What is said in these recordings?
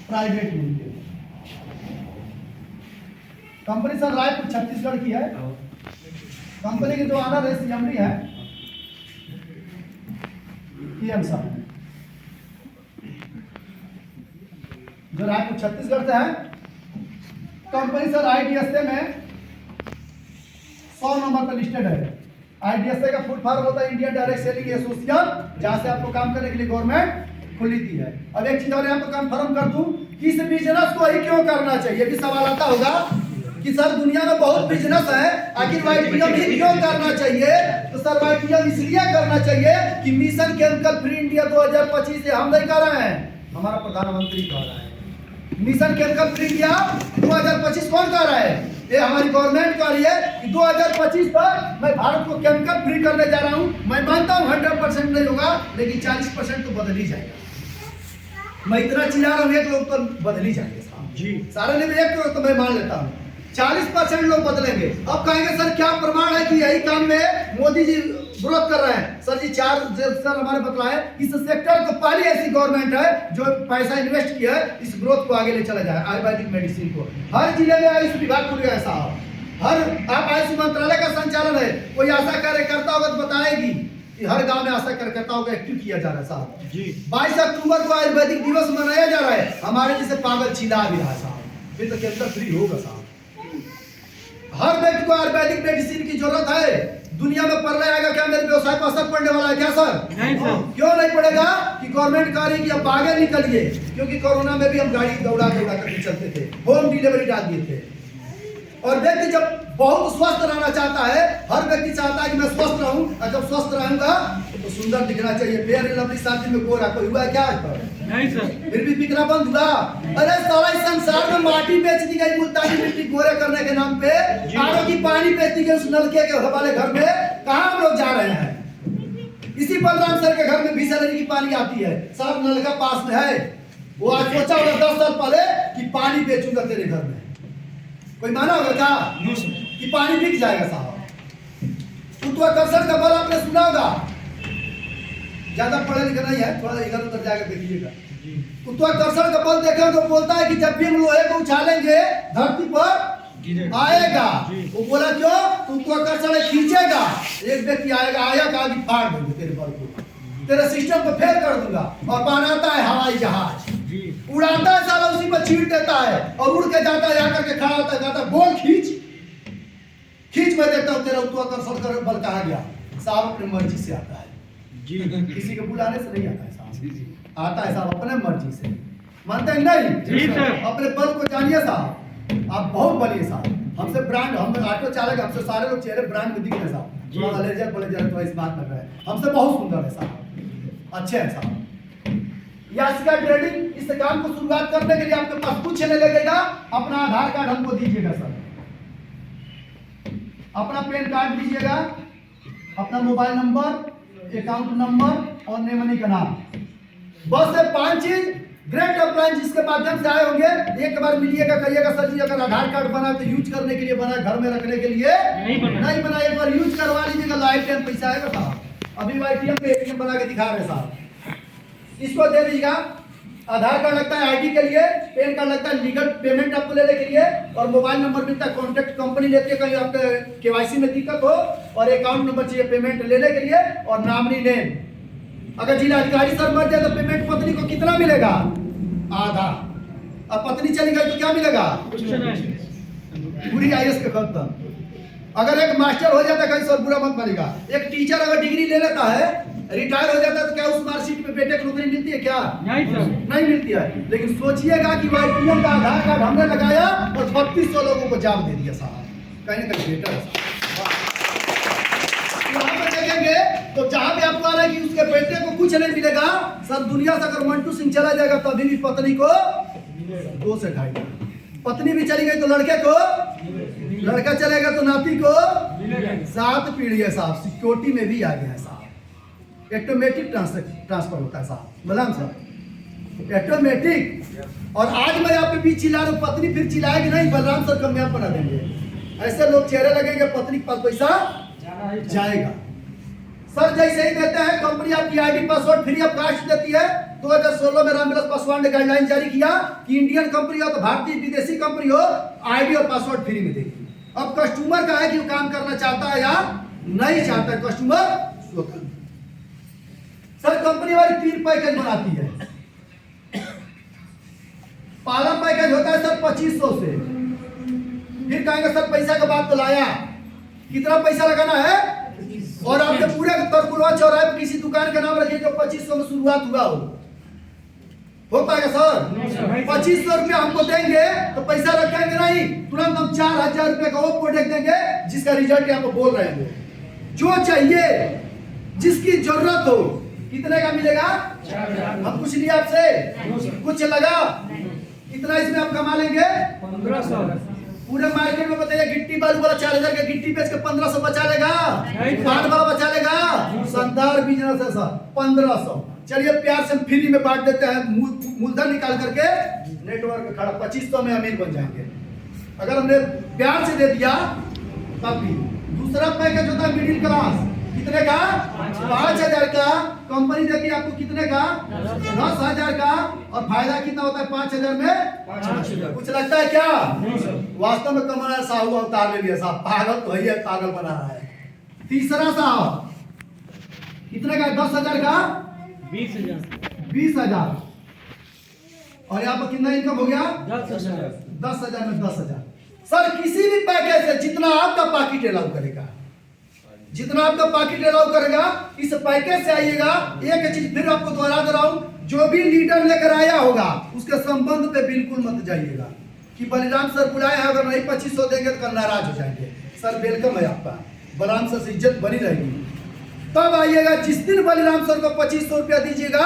Private limited. Company sir Raipur Chhattisgarh की है। Company के जो ऑनर है सीएमडी है PM साहब, जो रायपुर छत्तीसगढ़ से है। कंपनी सर IDSA में 100 नंबर पर लिस्टेड है। IDSA का फुल फॉर्म होता है इंडियन डायरेक्ट सेलिंग एसोसिएशन, जहां से आपको काम करने के लिए गवर्नमेंट खुली दी है। अब एक चीज और यहाँ पर कंफर्म कर दूं कि इस बिजनेस को ही क्यों करना चाहिए, भी सवाल आता होगा कि सर दुनिया में बहुत बिजनेस है, आखिर YTM ही क्यों करना चाहिए। तो सर YTM इसलिए करना चाहिए कि मिशन केमिकल फ्री इंडिया 2025 से हम नहीं कर रहे हैं, हमारा प्रधानमंत्री कर रहा है। मिशन केमिकल फ्री इंडिया 2025 कौन कर रहा है? ये हमारी गवर्नमेंट कर रही है कि 2025 पर मैं भारत को केमिकल फ्री करने जा रहा हूं। मैं मानता हूं 100% नहीं होगा, लेकिन 40% तो बदल ही जाएगा। मैं इतना चिल्ला रहा हूं, एक लोग तो बदल ही जाएंगे साहब जी, सारे नहीं, एक लोग तो मैं मान लेता हूं 40% लोग बदलेंगे। अब कहेंगे सर क्या प्रमाण है कि यही काम में मोदी जी विरोध कर रहे हैं? सर जी सर हमारे बतलाए इस सेक्टर को पहली ऐसी गवर्नमेंट है जो पैसा इन्वेस्ट किया है इस ग्रोथ को आगे ले चला जाए। आयुर्वेदिक मेडिसिन को हर जिले में आयुष विभाग खुल गया साहब, हर आप आयुष मंत्रालय का संचालन है। कोई आशा कार्यकर्ता होगा तो बताएगी कि हर गांव में आशा कार्यकर्ताओं को एक्टिव किया जा रहा है साहब जी। 22 अक्टूबर को आयुर्वेदिक दिवस मनाया जा रहा है। हमारे जैसे पागल चिल्ला भी रहा है साहब, फिर तो केमिकल फ्री होगा साहब। हर व्यक्ति को आयुर्वेदिक मेडिसिन की जरूरत है। दुनिया में प्रलय आएगा, क्या मेरे व्यवसाय पर असर पड़ने वाला है क्या सर? नहीं सर। क्यों नहीं पड़ेगा? कि गवर्नमेंट कह रही कि अब आगे निकलिए, क्योंकि कोरोना में भी हम गाड़ी दौड़ा करके चलते थे, होम डिलीवरी डाल दिए थे। और व्यक्ति जब बहुत स्वस्थ रहना चाहता है, हर व्यक्ति चाहता है कि मैं स्वस्थ रहूं, और जब स्वस्थ रहूंगा तो सुंदर दिखना चाहिए। फेयर एंड लवली शादी में गोरा कोई हुआ क्या आज तक? नहीं सर। फिर भी बिकना बंद हुआ। अरे सारा इस संसार में माटी बेच दी गई, मुल्तानी मिट्टी गोरे करने के नाम पे आरो की पानी बेच दी गई उस नलके के वाले घर में। कहाँ हम लोग जा रहे हैं? इसी बलराम सर के घर में बिसलेरी की पानी आती है, साहब नलका पास में है। वो आज सोचा होगा 10 साल पहले कि पानी बेचूंगा तेरे घर में, कोई माना होगा क्या कि पानी बिक जाएगा साहब? गुरुत्वाकर्षण का बल आपने सुना होगा, ज्यादा पढ़े लिखे नहीं है, थोड़ा इधर उधर जाकर देखिएगा। गुरुत्वाकर्षण का बल देखें तो बोलता है कि जब भी हम लोहे को उछालेंगे धरती पर आएगा। वो बोला क्यों? गुरुत्वाकर्षण खींचेगा, एक व्यक्ति आएगा, आया का आगे फाड़ देंगे तेरे बल को, तेरे सिस्टम को फेल कर दूंगा। और बनाता है हवाई जहाज, उड़ाता है साला, उसी पर छीट देता है और उड़ के जाता है, आकर के खड़ा होता है, कहता है बोल खींच खींच। मैं देखता हूँ तेरा गुरुत्वाकर्षण का बल कहाँ गया साहब? अपनी मर्जी से आता है जी, किसी के बुलाने से नहीं आता है साहब, आता है साहब अपने मर्जी से। मानते हैं नहीं जी सर? अपने बल को जानिए साहब, आप बहुत बलिए साहब। हमसे ब्रांड, हम ऑटो चालक, हमसे सारे लोग चेहरे ब्रांड में दिख रहे साहब, थोड़ा लेजर बोले तो इस बात लग रहा है, हमसे बहुत सुंदर है साहब, अच्छे हैं साहब। यासिका ट्रेडिंग इस काम को शुरुआत करने के लिए आपके पास कुछ नहीं लगेगा। अपना आधार कार्ड हमको दीजिएगा सर, अपना पैन कार्ड दीजिएगा, अपना मोबाइल नंबर, अकाउंट नंबर और नेमनी का नाम, बस ये 5 चीज। ग्रेट अप्लायंस जिसके माध्यम से आए होंगे एक बार मिलिएगा, कहिएगा सर जी अगर आधार कार्ड बना तो यूज करने के लिए बना, घर में रखने के लिए नहीं बना, एक बार यूज करवा लीजिएगा, लाइफ टाइम पैसा आएगा साहब। अभी YTM पे ATM बना के दिखा रहे साहब, इसको दे दीजिएगा। आधार कार्ड लगता है ID के लिए, पैन कार्ड लगता है लीगल पेमेंट आपको लेने के लिए, और मोबाइल नंबर मिलता है कॉन्टेक्ट कंपनी लेती है कहीं आपके KYC में दिक्कत हो, और अकाउंट नंबर चाहिए पेमेंट लेने के लिए, और नामनी नेम। अगर जिला अधिकारी सर मर जाए तो पेमेंट पत्नी को कितना मिलेगा? आधा। अब पत्नी चली गई तो क्या मिलेगा? पूरी IAS के खत्म। अगर एक मास्टर हो जाता है, कहीं सर बुरा मत मानेगा, एक टीचर अगर डिग्री ले लेता है, रिटायर हो जाता है, तो क्या उस मार्कशीट पे बेटे को नौकरी मिलती है क्या? नहीं सर, नहीं मिलती है। लेकिन सोचिएगा कि YTM का आधार कार्ड हमने लगाया और 3200 लोगों को जॉब दे दिया साहब, कहीं ना कहीं बेटर है। देखेंगे तो जहां पे आपको आ रहा है कि उसके बेटे को कुछ नहीं मिलेगा सर, दुनिया से अगर मंटू सिंह चला जाएगा तभी भी पत्नी को 2 से 2.5, पत्नी भी चली गई तो लड़के को, लड़का चलेगा तो नाती को, 7 पीढ़ी है साहब। सिक्योरिटी में भी आ गया है साहब, ऑटोमेटिक ट्रांसफर होता है साहब, बलराम साहब, ऑटोमेटिक। और आज मैं आपके बीच चिल्ला रहा हूं, पत्नी फिर चिल्लाएगी नहीं, बलराम सर कामयाब बना देंगे। ऐसे लोग चेहरे लगेंगे, पत्नी के पास पैसा जाएगा। सर जैसे ही देते हैं कंपनी आपकी ID password free of cost देती है। 2016 में रामविलास पासवान ने गाइडलाइन जारी किया कि इंडियन कंपनी हो तो भारतीय विदेशी कंपनी हो आईडी और पासवर्ड फ्री में देगी। अब कस्टमर का है कि वो काम करना चाहता है या नहीं चाहता है, कस्टमर। सर कंपनी वाली 3 पैकेज बनाती है। पहला पैकेज होता है सर 2500 से। फिर कहेंगे सर पैसा का बात तो लाया, कितना पैसा लगाना है, और आपके पूरे तरकुलवा चौराहे पे किसी दुकान का नाम रखिए जो 2500 में शुरुआत हुआ हो पाएगा सर? 2500 रुपया हमको देंगे तो पैसा रखेंगे नहीं, तुरंत हम 4000 रुपये का वो प्रोडक्ट देंगे जिसका रिजल्ट आपको बोल रहे हैं। जो चाहिए जिसकी जरूरत हो, कितने का मिलेगा? हम कुछ लिए आपसे, कुछ लगा, कितना इसमें आप कमा लेंगे? 1500। पूरे मार्केट में बताइए गिट्टी बालू वाला 4000 का गिट्टी बेच के 1500 बचा लेगा, पान वाला बचा लेगा, शानदार बिजनेस है सर। 1500 चलिए प्यार से फ्री में बांट देते हैं, मूलधन निकाल करके नेटवर्क खड़ा 2500 में अमीर बन जाएंगे अगर हमने प्यार से दे दिया तब भी। दूसरा पैकेज होता है मिडिल क्लास, कितने का? 5000 का। कंपनी देती है आपको कितने का? 10,000 का। और फायदा कितना होता है 5000 में? 5000। कुछ लगता है क्या? वास्तव में कमरा साहू अवतार ले लिया साहब, पागल तो है, पागल बना रहा है। तीसरा साहब कितने का? 10,000 का 20,000। 20,000। और यहाँ पर कितना इनकम हो गया? 10,000। 10,000 में 10,000। सर किसी भी पैकेज से जितना आपका पाकिट अलाउ करेगा, जितना आपका पाकिट अलाउ करेगा, इस पैकेज से आइएगा। एक चीज फिर आपको दोहरा दे रहा हूं, जो भी लीडर लेकर आया होगा उसके संबंध पे बिल्कुल मत जाइएगा कि बलिराम सर बुलाए हैं, अगर नहीं 2500 देंगे तो कल नाराज हो जाएंगे। सर वेलकम है आपका, बलराम सर से इज्जत बनी रहेगी। तब आइएगा जिस दिन बलिराम सर को 2500 रुपया दीजिएगा,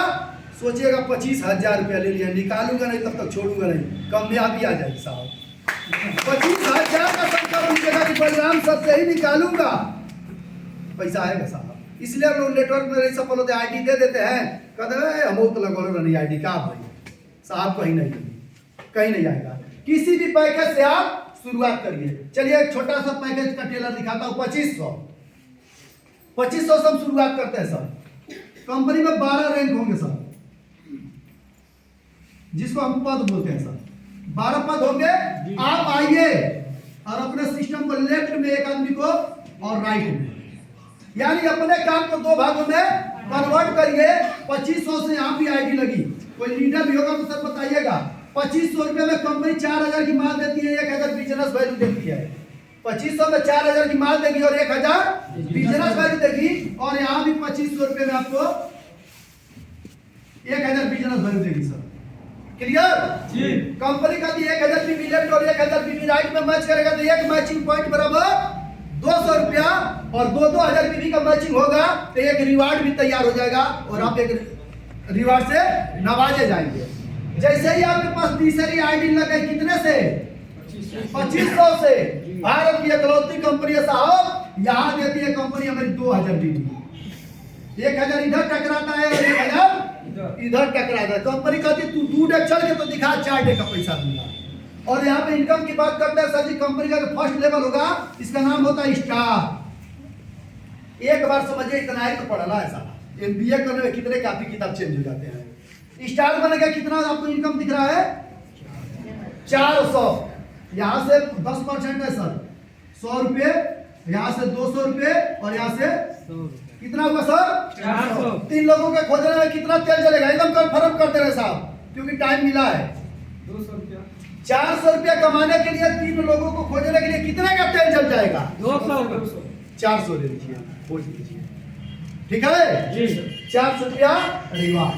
सोचिएगा 25,000 रुपया ले लिया, निकालूंगा नहीं तब तक छोड़ूंगा नहीं, कामयाबी आ जाएगी साहब। 25,000 का संकल्प लीजिएगा कि बलिराम सर से ही निकालूंगा, पैसा आएगा साहब। इसलिए हम लोग नेटवर्क में नहीं सफल होते, आईडी दे देते हैं, कहते हैं हम तो लगो नहीं आईडी का भाई साहब, कहीं नहीं कहीं नहीं आएगा। किसी भी पैकेज से आप शुरुआत करिए। चलिए एक छोटा सा पैकेज का टेलर दिखाता हूं। 2500 से हम शुरुआत करते हैं सर। कंपनी में 12 रैंक होंगे सर, जिसको हम पद बोलते हैं सर। 12 पद होंगे। आप आइए और अपने सिस्टम को लेफ्ट में एक आदमी को और राइट में, यानी अपने काम को 2 भागों में कन्वर्ट करिए। 2500 से यहाँ भी आईडी लगी, कोई लीडर भी होगा तो सर बताइएगा। 2500 रुपये में कंपनी 4000 की माल देती है, 1000 बिजनेस वैल्यू देती है। 2500 में 4000 की माल देगी और 1000 बिजनेस वैल्यू देगी। और यहाँ भी 2500 रुपये में आपको 1000 बिजनेस वैल्यू देगी सर। क्लियर जी। कंपनी का 1000 पीवी लेफ्ट और 1000 पीवी राइट में मैच करेगा तो एक मैचिंग पॉइंट बराबर 200 रुपया, और 2-2000 पीवी का मैचिंग होगा तो एक रिवार्ड भी तैयार हो जाएगा और आप एक रिवार्ड से नवाजे जाएंगे। जैसे ही आपके पास तीसरी आईडी लगे, कितने से? 2500 से। भारत की इकलौती कंपनी है साहब, यहाँ देती है कंपनी हमारी 2000 पीवी। 1000 इधर टकराता है और 1000 इधर टकराता है। कंपनी कहती है तू 2 डे चल के तो दिखा, 4 डे का पैसा दूंगा। और यहाँ पे इनकम की बात करते हैं सर जी, कंपनी का जो फर्स्ट लेवल होगा इसका नाम होता है स्टार। एक बार समझिए, इतना ही तो पढ़ना है साहब। MBA करने में कितने काफी किताब चेंज हो जाते हैं। स्टार बनेगा, कितना आपको इनकम दिख रहा है? 400। यहाँ से 10% है सर, 100 रुपये, यहाँ से 200 रुपये और यहाँ से कितना हुआ सर? 400। 3 लोगों के खोजने में कितना तेल चलेगा? एकदम कंफर्म करते रहे साहब, क्योंकि टाइम मिला है। 200 रुपया। 400 रुपया कमाने के लिए 3 लोगों को खोजने के लिए कितने का तेल जल जाएगा? 200। 400 ले लीजिए, खोज लीजिए, ठीक है जी। 400 रुपया रिवार्ड,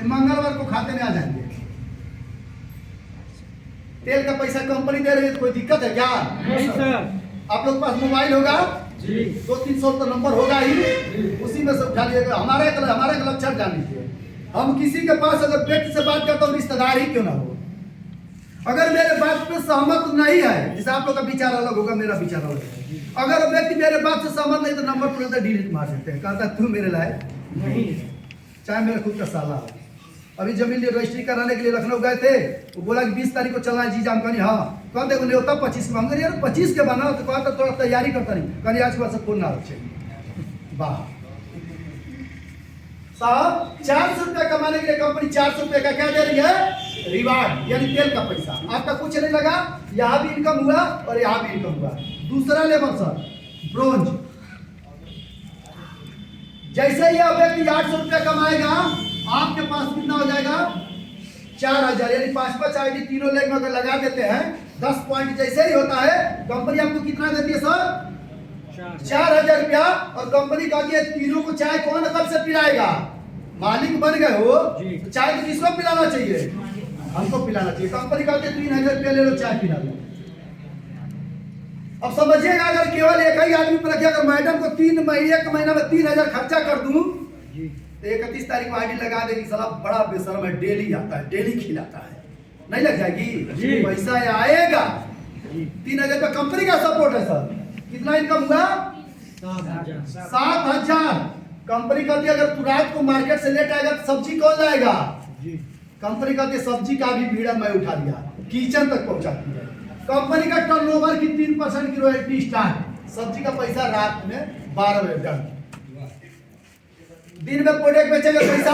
मंगलवार को खाते में आ जाएंगे। तेल का पैसा कंपनी दे रही है तो कोई दिक्कत है क्या? नहीं सर। आप लोग के पास मोबाइल होगा, जी। 200-300 तो नंबर होगा ही, उसी में से उठा लीजिएगा। हमारे एक लक्षण जान लीजिए, हम किसी के पास अगर व्यक्ति से बात करता हूँ, रिश्तेदार ही क्यों ना हो, अगर मेरे बात पे सहमत नहीं है, जैसे आप लोग का विचार अलग होगा, मेरा विचार अलग है, अगर व्यक्ति मेरे बात से सहमत नहीं तो नंबर तुरंत डिलीट मार सकते हैं। कहता तू मेरे लायक नहीं। चाहे मेरा खुद का साला हो। अभी जमीन रजिस्ट्री कराने के लिए लखनऊ गए थे, वो बोला कि 20 तारीख को चलना है जी जाम। कहनी हाँ, कौन देखो नहीं होता 25 के, हम यार 25 के बना तो कहा थोड़ा तैयारी करता नहीं, कहनी आज के बाद से फोन ना रखे। वाह। साहब 400 रुपया कमाने के लिए कंपनी 400 रुपये का क्या दे रही है? रिवार्ड, यानी तेल का पैसा। आपका कुछ नहीं लगा, यहाँ भी इनकम हुआ और यहाँ भी इनकम हुआ। दूसरा लेवल सर ब्रोंज, जैसे ही आप व्यक्ति 800 रुपया कमाएगा, आपके पास कितना हो जाएगा? 4000, यानी 5-5 आईडी तीनों लेग में अगर लगा देते हैं 10 पॉइंट जैसे ही होता है, कंपनी आपको कितना देती है सर? 4000 रुपया। और कंपनी कहती है तीनों को चाय कौन अकल से पिलाएगा? मालिक बन गए हो तो चाय तो किसको पिलाना चाहिए? हमको पिलाना चाहिए। कंपनी कहती है 3000 रुपया ले लो, चाय पिला लो। अब समझिएगा, अगर केवल एक ही आदमी पर रखिए, अगर मैडम को 1 महीना में 3000 खर्चा कर दूं तो 31 तारीख को आईडी लगा देगी, साला बड़ा बेशर्म है, डेली आता है, डेली खिलाता है, नहीं लग जाएगी? पैसा आएगा। 3000 का कंपनी का सपोर्ट है सर। कितना इनकम हुआ? 7000। कंपनी कहती है अगर तू रात को मार्केट से लेट आएगा तो सब्जी कौन लाएगा? कंपनी कहती है सब्जी का भी भीड़ा मैं उठा लिया, किचन तक पहुंचाती है। कंपनी का टर्नओवर की 3% की रॉयल्टी स्टार्ट। सब्जी का पैसा रात में 12 बजे डन। दिन में प्रोडक्ट बेचेंगे पैसा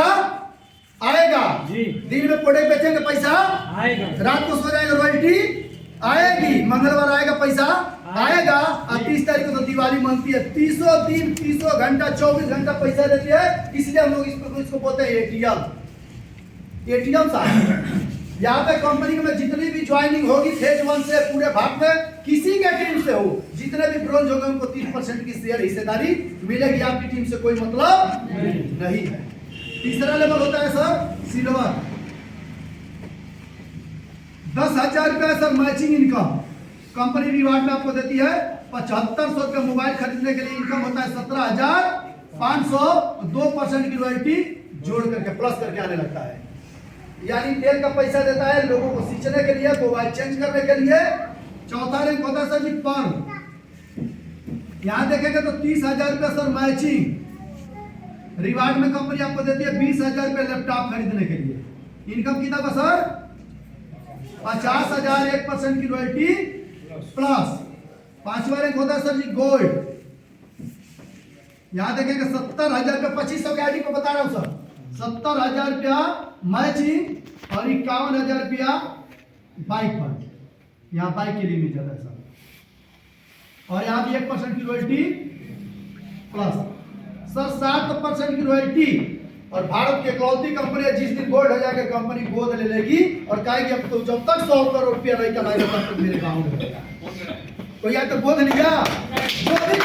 आएगा, दिन में प्रोडक्ट बेचेंगे पैसा आएगा, रात को सो जाएंगे रॉयल्टी आएगी, मंगलवार आएगा पैसा आएगा। और 30 तारीख को तो दिवाली मनती है, 30 दिन 30 घंटा 24 घंटा पैसा देती है। इसलिए हम लोग इसको बोलते हैं एटीएम साहब। यहाँ पे कंपनी में जितनी भी ज्वाइनिंग होगी फेज 1 से पूरे भारत में किसी के टीम से हो, जितने भी ब्रोंज होंगे उनको 30% की शेयर हिस्सेदारी मिलेगी। आपकी टीम से कोई मतलब नहीं है। तीसरा लेवल होता है सर सिल्वर। 10,000 रुपया sir matching income. Company reward में आपको देती है 7500 रुपया। मोबाइल खरीदने के लिए इनकम होता है 17,500, 2% की रॉयल्टी जोड़ करके प्लस करके आने लगता है। यानी तेल का पैसा देता है लोगों को सींचने के लिए, मोबाइल चेंज करने के लिए। चौथा रैंक होता है सर जी पर्ल। यहाँ देखेंगे तो 30,000 रुपया सर मैचिंग। रिवार्ड में कंपनी आपको देती है 20,000 रुपया लैपटॉप खरीदने के लिए। इनकम कितना का सर? 50,000, 1% की रॉयल्टी प्लस। पांचवा रैंक होता है सर जी गोल्ड। यहाँ देखेंगे 70,000 रुपया, 2500 की आईडी को बता रहा हूं सर। 70,000 रुपया मैचिंग और 51,000 रुपया बाइक पर। यहाँ बाइक के लिए मिल जाता है सर। और यहाँ भी 1% की रॉयल्टी प्लस सर 7% की रॉयल्टी। और भारत की इकलौती कंपनी है जिस दिन गोल्ड हो जाकर कंपनी गोद ले लेगी और कहेगी अब तो जब तक 100 करोड़ रुपया नहीं कमाएगा तब तक मेरे गाँव में रहेगा। तो यहाँ तो गोद लिया, जो भी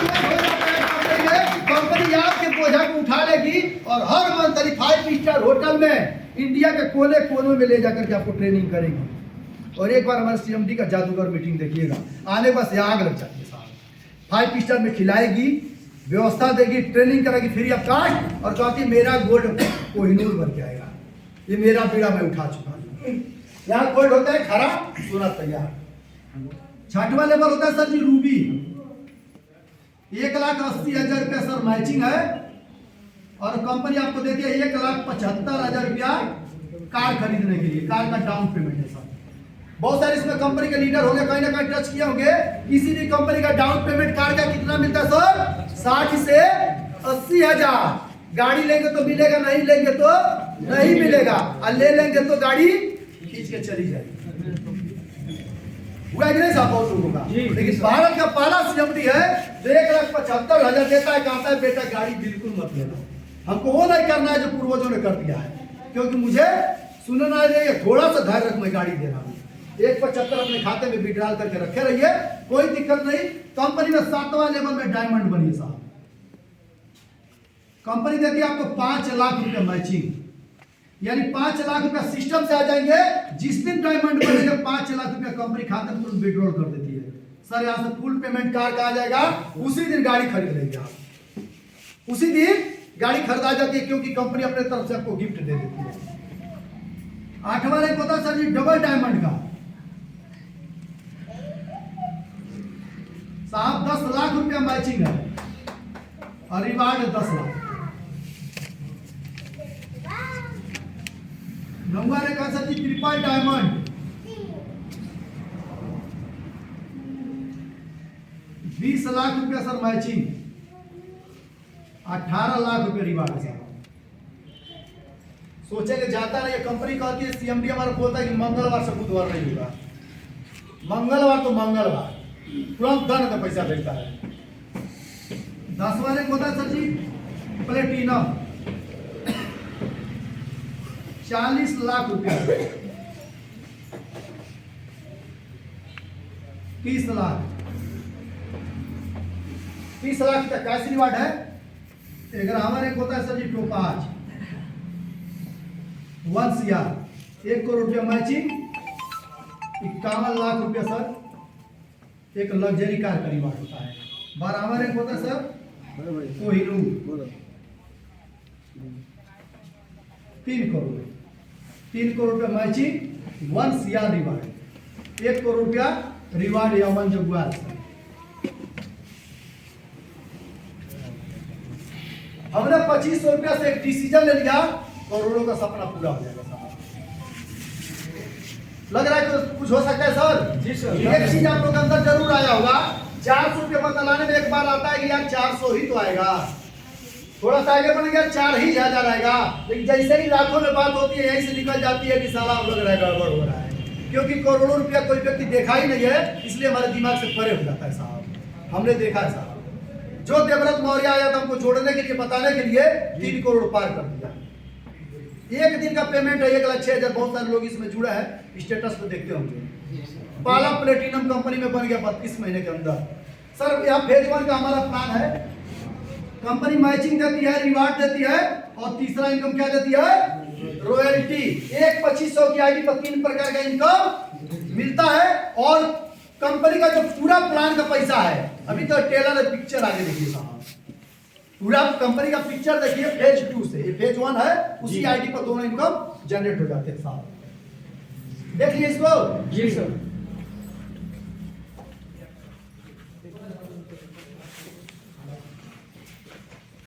कंपनी आपके बोझा को उठा लेगी और हर मंथ 5 स्टार होटल में इंडिया के कोने कोने में ले जाकर के आपको ट्रेनिंग करेगी। और एक बार हमारे सीएमडी का जादूगर मीटिंग देखिएगा, आने बस यहाँ आग लग जाती है साहब। 5 स्टार में खिलाएगी, व्यवस्था देगी, ट्रेनिंग करेगी फ्री ऑफ कास्ट और कहती मेरा गोल्ड कोहिनूर बन के आएगा, ये मेरा बीड़ा मैं उठा चुका हूँ। यहाँ गोल्ड होता है खरा, सोना तैयार। 6वां लेवल होता है सर जी रूबी। 1,80,000 रुपया सर मैचिंग है और कंपनी आपको देती है 1,75,000 रुपया कार खरीदने के लिए। कार का डाउन पेमेंट है सर। बहुत सारे इसमें कंपनी के लीडर होंगे, कहीं ना कहीं टच किए होंगे। किसी भी कंपनी का डाउन पेमेंट कार का कितना मिलता है सर? 60 से 80,000। गाड़ी लेंगे तो मिलेगा, नहीं लेंगे तो नहीं मिलेगा, और ले लेंगे तो गाड़ी खींच के चली जाएगी। हुआ कि नहीं साहब बहुत लोगों का? लेकिन भारत का पहला सीएमडी है जो 1,75,000 देता है, कहता है बेटा गाड़ी बिल्कुल मत लेना, हमको वो नहीं करना है जो पूर्वजों ने कर दिया है, क्योंकि मुझे सुनना है, थोड़ा सा धैर्य रख, मैं गाड़ी दे रहा हूँ। 1,75 अपने खाते में विड्रॉल करके रखे रहिए, कोई दिक्कत नहीं। कंपनी में 7वां लेवल में डायमंड बनिए साहब। कंपनी देती है आपको 5 लाख रुपया मैचिंग, यानी 5 लाख रुपया सिस्टम से आ जाएंगे। जिस दिन डायमंड बनेगा 5 लाख रुपया कंपनी खाते में तुरंत विड्रॉल कर देती है सर। यहाँ से फुल पेमेंट कार का आ जाएगा, उसी दिन गाड़ी खरीद लेंगे आप, उसी दिन गाड़ी खरीदा जाती है, क्योंकि कंपनी अपने तरफ से आपको गिफ्ट दे देती है। 8वां रैंक होता है सर जी डबल डायमंड का। साहब 10 लाख रुपया मैचिंग है और रिवार्ड है 10 लाख। 9वां रैंक है सर जी ट्रिपल डायमंड। 20 लाख रुपया सर मैचिंग, 18 लाख रुपया रिवार्ड है साहब। सोचेंगे जाता नहीं, कंपनी कहती है, सीएमडी हमारा बोलता है कि मंगलवार से बुधवार नहीं होगा, मंगलवार तो मंगलवार, तुरंत धन का पैसा भेजता है। 10वां रैंक होता है सर जी प्लेटिनम, 40 लाख रुपया, 30 लाख, 30 लाख तक कैश रिवार्ड है। 11वां रैंक होता है सर जी टोपाज, 1 CR, 1 करोड़ रुपया मैचिंग, 51 लाख रुपया सर एक लग्जरी कार का रिवार्ड होता है। 12वां रैंक होता है सर कोहिनूर, 3 करोड़ रुपया मैचिंग, 1 CR रिवार्ड, 1 करोड़ रुपया रिवार्ड यमन जगुआर। हमने 2500 रुपया से एक डिसीजन ले लिया, करोड़ों का सपना पूरा हो जाएगा साहब। लग रहा है कि कुछ हो सकता है सर? जी सर। एक चीज आप लोग के अंदर जरूर आया होगा, 400 रुपये बदलाने में एक बार आता है कि यार 400 ही तो आएगा, थोड़ा सा आगे बढ़ गया 4 ही हजार आएगा, लेकिन जैसे ही लाखों में बात होती है यहीं से निकल जाती है कि साला हम लोग गड़बड़ हो रहा है, क्योंकि करोड़ों रुपया कोई व्यक्ति देखा ही नहीं है, इसलिए हमारे दिमाग से परे हो जाता है साहब। हमने देखा है साहब, जो देवव्रत मौर्य आया था हमको जोड़ने के लिए, बताने के लिए 3 करोड़ पार कर दिया। एक दिन का पेमेंट है 1,06,000, बहुत सारे लोग इसमें जुड़ा है, स्टेटस पे देखते होंगे। पाला प्लेटिनम कंपनी में बन गया 32 महीने के अंदर। सर यहाँ फेज 1 का हमारा प्लान है, कंपनी मैचिंग देती है, रिवार्ड देती है, और तीसरा इनकम क्या देती है? रॉयल्टी। एक 2500 की आईडी पर 3 प्रकार का इनकम मिलता है, और कंपनी का जो पूरा प्लान का पैसा है, अभी तो टेलर है, पिक्चर आगे देखिए साहब, पूरा कंपनी का पिक्चर देखिए फेज 2 से, ये फेज 1 है, उसी आईडी पर दोनों इनकम जनरेट हो जाते हैं साहब। देखिए इसको जी सर।